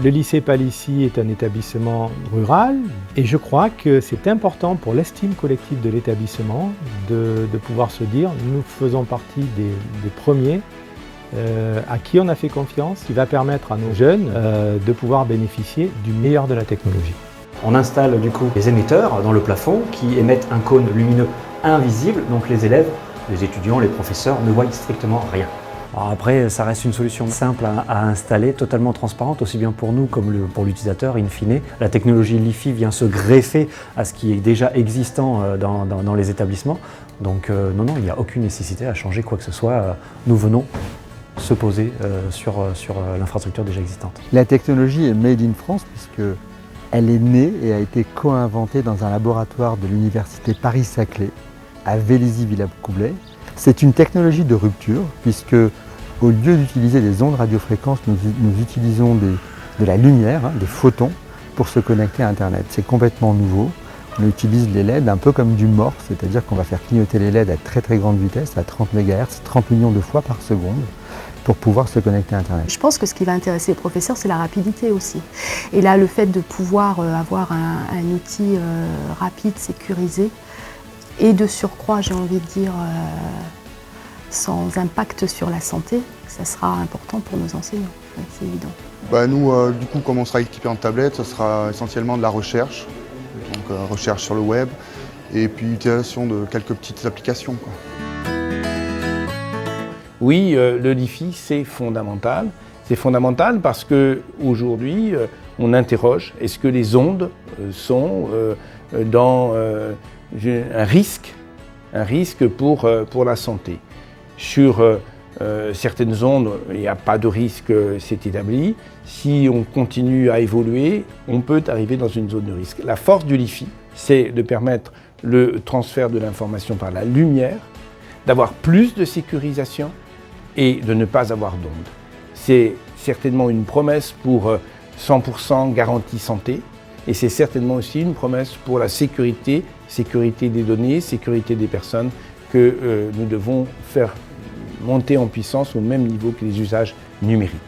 Le lycée Palissy est un établissement rural et je crois que c'est important pour l'estime collective de l'établissement de pouvoir se dire nous faisons partie des premiers à qui on a fait confiance, qui va permettre à nos jeunes de pouvoir bénéficier du meilleur de la technologie. On installe du coup des émetteurs dans le plafond qui émettent un cône lumineux invisible, donc les élèves, les étudiants, les professeurs ne voient strictement rien. Alors après, ça reste une solution simple à installer, totalement transparente, aussi bien pour nous comme pour l'utilisateur, in fine. La technologie LiFi vient se greffer à ce qui est déjà existant dans les établissements. Donc non, il n'y a aucune nécessité à changer quoi que ce soit. Nous venons se poser sur l'infrastructure déjà existante. La technologie est made in France puisque elle est née et a été co-inventée dans un laboratoire de l'université Paris-Saclay à Vélizy-Villacoublay. C'est une technologie de rupture puisque au lieu d'utiliser des ondes radiofréquences, nous utilisons de la lumière, des photons, pour se connecter à Internet. C'est complètement nouveau. On utilise les LED un peu comme du morse, c'est-à-dire qu'on va faire clignoter les LED à très très grande vitesse, à 30 MHz, 30 millions de fois par seconde, pour pouvoir se connecter à Internet. Je pense que ce qui va intéresser les professeurs, c'est la rapidité aussi. Et là, le fait de pouvoir avoir un outil rapide, sécurisé, et de surcroît, j'ai envie de dire, sans impact sur la santé, ça sera important pour nos enseignants, c'est évident. Nous, du coup, comme on sera équipé en tablette, ce sera essentiellement de la recherche, donc recherche sur le web, et puis utilisation de quelques petites applications, quoi. Oui, le LiFi, c'est fondamental. C'est fondamental parce qu'aujourd'hui, on interroge, est-ce que les ondes sont dans un risque pour la santé. Sur certaines ondes, il n'y a pas de risque, c'est établi. Si on continue à évoluer, on peut arriver dans une zone de risque. La force du LiFi, c'est de permettre le transfert de l'information par la lumière, d'avoir plus de sécurisation et de ne pas avoir d'ondes. C'est certainement une promesse pour 100% garantie santé et c'est certainement aussi une promesse pour la sécurité des données, sécurité des personnes que nous devons faire monter en puissance au même niveau que les usages numériques.